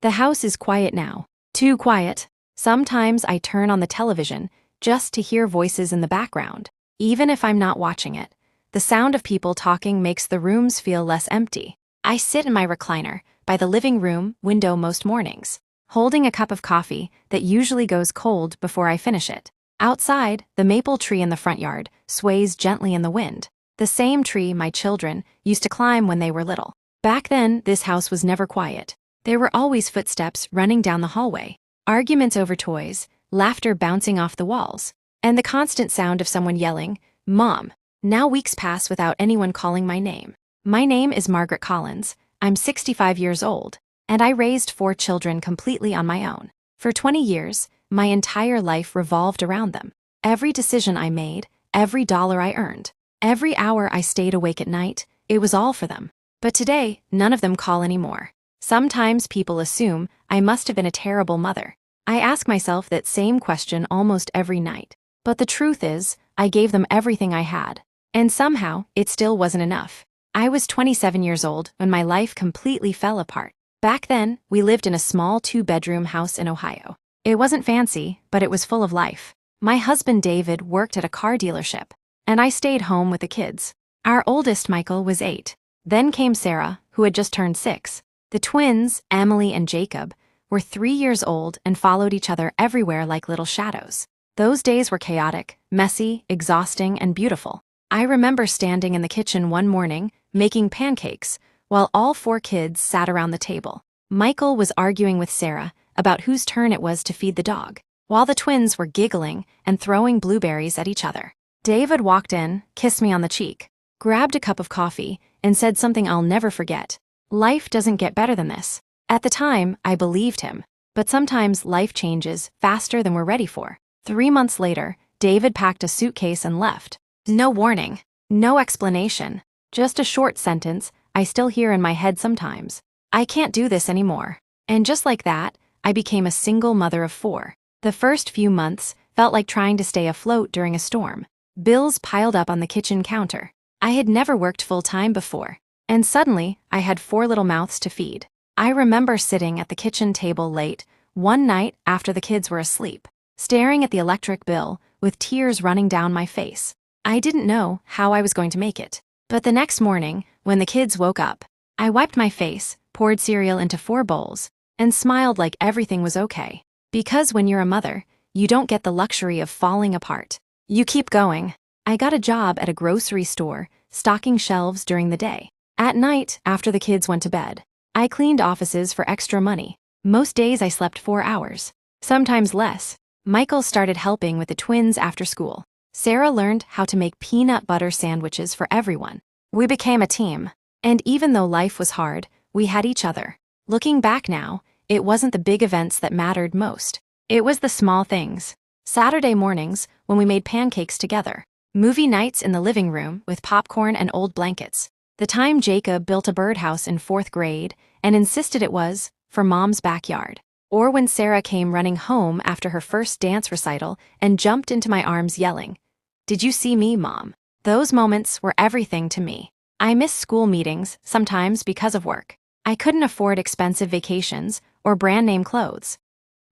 The house is quiet now. Too quiet. Sometimes I turn on the television just to hear voices in the background. Even if I'm not watching it, the sound of people talking makes the rooms feel less empty. I sit in my recliner by the living room window most mornings, holding a cup of coffee that usually goes cold before I finish it. Outside, the maple tree in the front yard sways gently in the wind, the same tree my children used to climb when they were little. Back then, this house was never quiet. There were always footsteps running down the hallway, arguments over toys, laughter bouncing off the walls, and the constant sound of someone yelling, "Mom." Now weeks pass without anyone calling my name. My name is Margaret Collins. I'm 65 years old, and I raised 4 children completely on my own. For 20 years, my entire life revolved around them. Every decision I made, every dollar I earned, every hour I stayed awake at night, it was all for them. But today, none of them call anymore. Sometimes people assume I must have been a terrible mother. I ask myself that same question almost every night. But the truth is, I gave them everything I had. And somehow, it still wasn't enough. I was 27 years old when my life completely fell apart. Back then, we lived in a small 2-bedroom house in Ohio. It wasn't fancy, but it was full of life. My husband David worked at a car dealership, and I stayed home with the kids. Our oldest, Michael, was 8. Then came Sarah, who had just turned 6. The twins, Emily and Jacob, were 3 years old and followed each other everywhere like little shadows. Those days were chaotic, messy, exhausting, and beautiful. I remember standing in the kitchen one morning, making pancakes, while all 4 kids sat around the table. Michael was arguing with Sarah about whose turn it was to feed the dog, while the twins were giggling and throwing blueberries at each other. David walked in, kissed me on the cheek, grabbed a cup of coffee, and said something I'll never forget. "Life doesn't get better than this." At the time, I believed him, but sometimes life changes faster than we're ready for. 3 months later, David packed a suitcase and left. No warning, no explanation, just a short sentence I still hear in my head sometimes. "I can't do this anymore." And just like that, I became a single mother of 4. The first few months felt like trying to stay afloat during a storm. Bills piled up on the kitchen counter. I had never worked full-time before, and suddenly I had 4 little mouths to feed. I remember sitting at the kitchen table late, one night after the kids were asleep, staring at the electric bill with tears running down my face. I didn't know how I was going to make it. But the next morning, when the kids woke up, I wiped my face, poured cereal into 4 bowls, and smiled like everything was okay. Because when you're a mother, you don't get the luxury of falling apart. You keep going. I got a job at a grocery store, stocking shelves during the day. At night, after the kids went to bed, I cleaned offices for extra money. Most days I slept 4 hours, sometimes less. Michael started helping with the twins after school. Sarah learned how to make peanut butter sandwiches for everyone. We became a team. And even though life was hard, we had each other. Looking back now, it wasn't the big events that mattered most. It was the small things. Saturday mornings, when we made pancakes together. Movie nights in the living room with popcorn and old blankets. The time Jacob built a birdhouse in 4th grade and insisted it was for Mom's backyard. Or when Sarah came running home after her first dance recital and jumped into my arms yelling, "Did you see me, Mom?" Those moments were everything to me. I missed school meetings, sometimes because of work. I couldn't afford expensive vacations or brand-name clothes.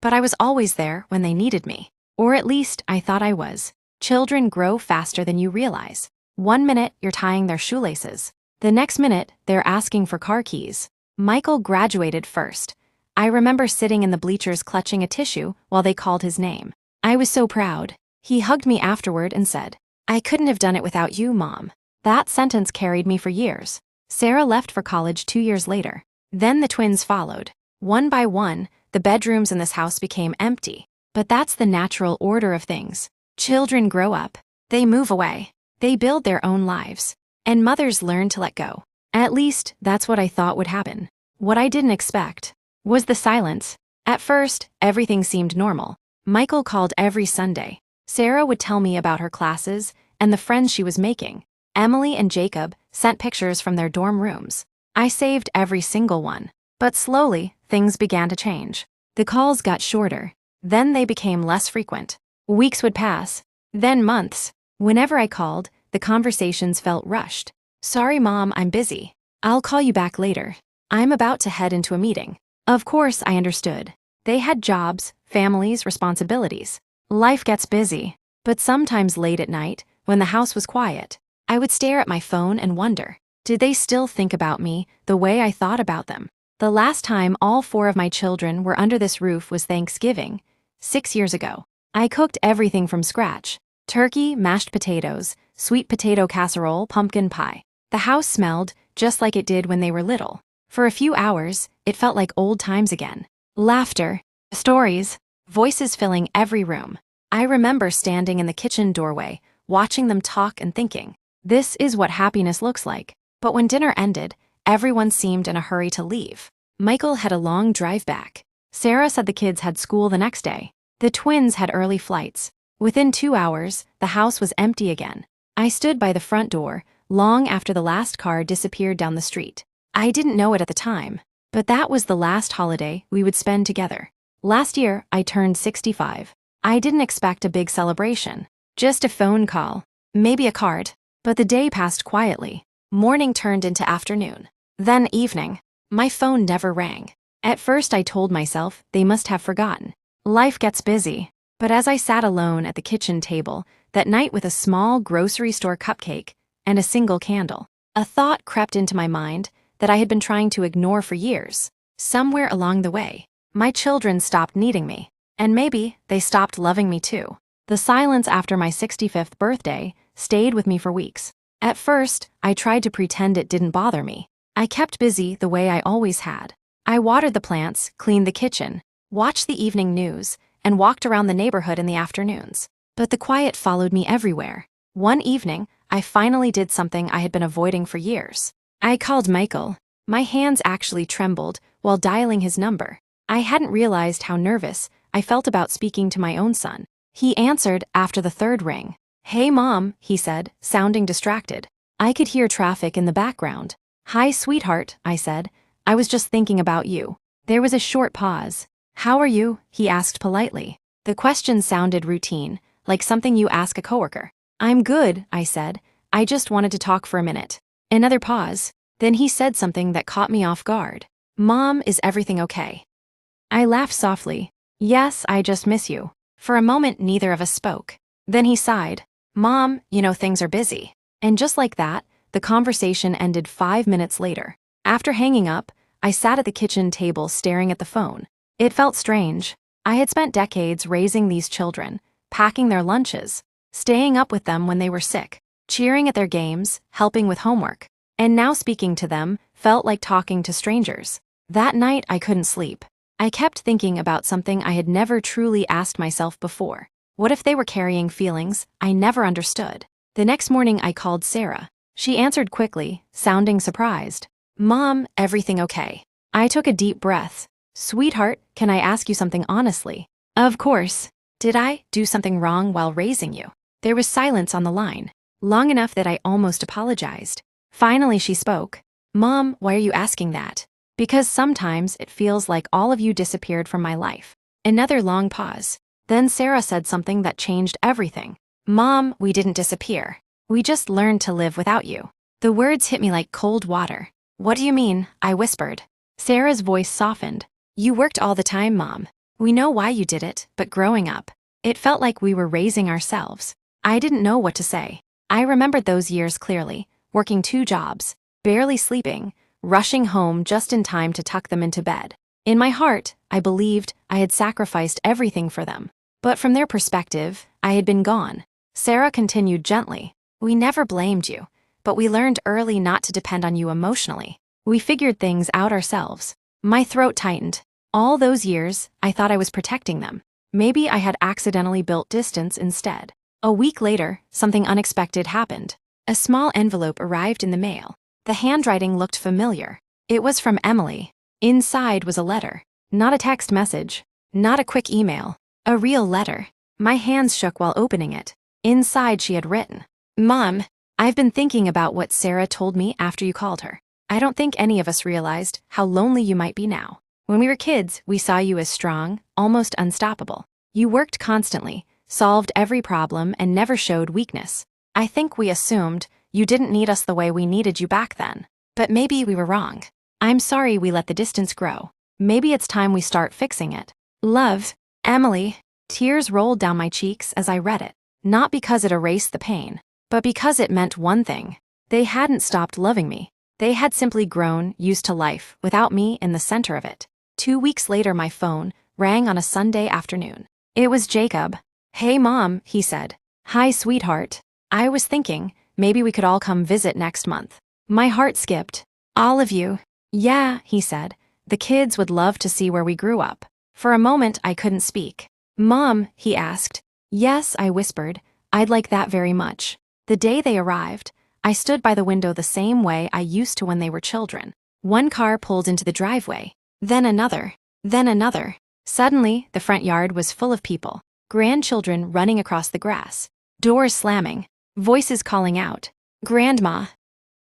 But I was always there when they needed me. Or at least I thought I was. Children grow faster than you realize. One minute, you're tying their shoelaces. The next minute, they're asking for car keys. Michael graduated first. I remember sitting in the bleachers clutching a tissue while they called his name. I was so proud. He hugged me afterward and said, "I couldn't have done it without you, Mom." That sentence carried me for years. Sarah left for college 2 years later. Then the twins followed. One by one, the bedrooms in this house became empty. But that's the natural order of things. Children grow up. They move away. They build their own lives. And mothers learn to let go. At least, that's what I thought would happen. What I didn't expect was the silence. At first, everything seemed normal. Michael called every Sunday. Sarah would tell me about her classes and the friends she was making. Emily and Jacob sent pictures from their dorm rooms. I saved every single one. But slowly, things began to change. The calls got shorter. Then they became less frequent. Weeks would pass. Then months. Whenever I called, the conversations felt rushed. "Sorry, Mom, I'm busy. I'll call you back later. I'm about to head into a meeting." Of course, I understood. They had jobs, families, responsibilities. Life gets busy. But sometimes late at night, when the house was quiet, I would stare at my phone and wonder, did they still think about me the way I thought about them? The last time all 4 of my children were under this roof was Thanksgiving, 6 years ago. I cooked everything from scratch: turkey, mashed potatoes, sweet potato casserole, pumpkin pie. The house smelled just like it did when they were little. For a few hours, it felt like old times again. Laughter, stories, voices filling every room. I remember standing in the kitchen doorway, watching them talk and thinking, this is what happiness looks like. But when dinner ended, everyone seemed in a hurry to leave. Michael had a long drive back. Sarah said the kids had school the next day. The twins had early flights. Within 2 hours, the house was empty again. I stood by the front door, long after the last car disappeared down the street. I didn't know it at the time, but that was the last holiday we would spend together. Last year, I turned 65. I didn't expect a big celebration, just a phone call, maybe a card. But the day passed quietly. Morning turned into afternoon, then evening. My phone never rang. At first I told myself they must have forgotten. Life gets busy. But as I sat alone at the kitchen table that night with a small grocery store cupcake and a single candle, a thought crept into my mind that I had been trying to ignore for years. Somewhere along the way, my children stopped needing me, and maybe they stopped loving me too. The silence after my 65th birthday stayed with me for weeks. At first, I tried to pretend it didn't bother me. I kept busy the way I always had. I watered the plants, cleaned the kitchen, watched the evening news, and walked around the neighborhood in the afternoons. But the quiet followed me everywhere. One evening, I finally did something I had been avoiding for years. I called Michael. My hands actually trembled while dialing his number. I hadn't realized how nervous I felt about speaking to my own son. He answered after the 3rd ring. "Hey, Mom," he said, sounding distracted. I could hear traffic in the background. "Hi, sweetheart," I said. "I was just thinking about you." There was a short pause. "How are you?" he asked politely. The question sounded routine, like something you ask a coworker. "I'm good," I said. "I just wanted to talk for a minute." Another pause. Then he said something that caught me off guard. "Mom, is everything okay?" I laughed softly. "Yes, I just miss you." For a moment, neither of us spoke. Then he sighed. "Mom, you know things are busy." And just like that, the conversation ended 5 minutes later. After hanging up, I sat at the kitchen table staring at the phone. It felt strange. I had spent decades raising these children, packing their lunches, staying up with them when they were sick, cheering at their games, helping with homework. And now speaking to them felt like talking to strangers. That night, I couldn't sleep. I kept thinking about something I had never truly asked myself before. What if they were carrying feelings I never understood? The next morning, I called Sarah. She answered quickly, sounding surprised. "Mom, everything okay?" I took a deep breath. "Sweetheart, can I ask you something honestly?" "Of course." "Did I do something wrong while raising you?" There was silence on the line, long enough that I almost apologized. Finally, she spoke. "Mom, why are you asking that?" "Because sometimes it feels like all of you disappeared from my life." Another long pause. Then Sarah said something that changed everything. "Mom, we didn't disappear. We just learned to live without you." The words hit me like cold water. "What do you mean?" I whispered. Sarah's voice softened. "You worked all the time, Mom. We know why you did it, but growing up, it felt like we were raising ourselves." I didn't know what to say. I remembered those years clearly, working 2 jobs, barely sleeping, rushing home just in time to tuck them into bed. In my heart, I believed I had sacrificed everything for them. But from their perspective, I had been gone. Sarah continued gently. "We never blamed you, but we learned early not to depend on you emotionally. We figured things out ourselves." My throat tightened. All those years, I thought I was protecting them. Maybe I had accidentally built distance instead. A week later, something unexpected happened. A small envelope arrived in the mail. The handwriting looked familiar. It was from Emily. Inside was a letter. Not a text message. Not a quick email. A real letter. My hands shook while opening it. Inside she had written, "Mom, I've been thinking about what Sarah told me after you called her. I don't think any of us realized how lonely you might be now. When we were kids, we saw you as strong, almost unstoppable. You worked constantly, solved every problem, and never showed weakness. I think we assumed you didn't need us the way we needed you back then. But maybe we were wrong. I'm sorry we let the distance grow. Maybe it's time we start fixing it. Love, Emily. Tears rolled down my cheeks as I read it, not because it erased the pain, but because it meant one thing. They hadn't stopped loving me. They had simply grown used to life without me in the center of it. 2 weeks later, my phone rang on a Sunday afternoon. It was Jacob. "Hey, Mom," he said. "Hi, sweetheart. I was thinking, maybe we could all come visit next month." My heart skipped. "All of you?" "Yeah," he said. "The kids would love to see where we grew up." For a moment, I couldn't speak. "Mom," he asked. "Yes," I whispered. "I'd like that very much." The day they arrived, I stood by the window the same way I used to when they were children. One car pulled into the driveway, then another, then another. Suddenly, the front yard was full of people, grandchildren running across the grass, doors slamming, voices calling out, "Grandma."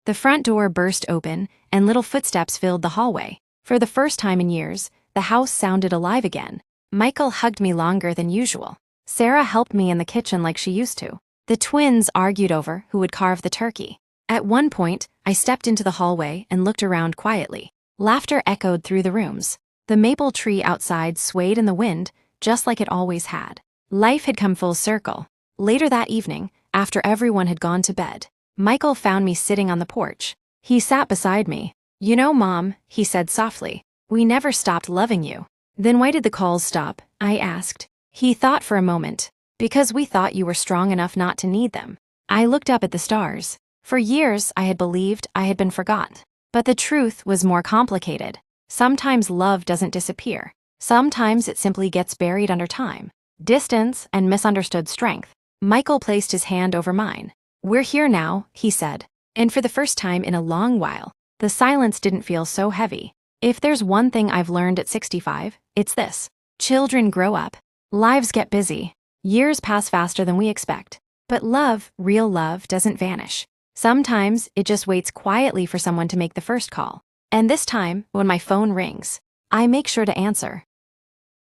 The front door burst open, and little footsteps filled the hallway. For the first time in years, the house sounded alive again. Michael hugged me longer than usual. Sarah helped me in the kitchen like she used to. The twins argued over who would carve the turkey. At one point, I stepped into the hallway and looked around quietly. Laughter echoed through the rooms. The maple tree outside swayed in the wind, just like it always had. Life had come full circle. Later that evening, after everyone had gone to bed, Michael found me sitting on the porch. He sat beside me. "You know, Mom," he said softly, "we never stopped loving you." "Then why did the calls stop?" I asked. He thought for a moment. "Because we thought you were strong enough not to need them." I looked up at the stars. For years, I had believed I had been forgotten. But the truth was more complicated. Sometimes love doesn't disappear. Sometimes it simply gets buried under time, distance, and misunderstood strength. Michael placed his hand over mine. "We're here now," he said. And for the first time in a long while, the silence didn't feel so heavy. If there's one thing I've learned at 65, it's this. Children grow up. Lives get busy. Years pass faster than we expect. But love, real love, doesn't vanish. Sometimes it just waits quietly for someone to make the first call. And this time, when my phone rings, I make sure to answer.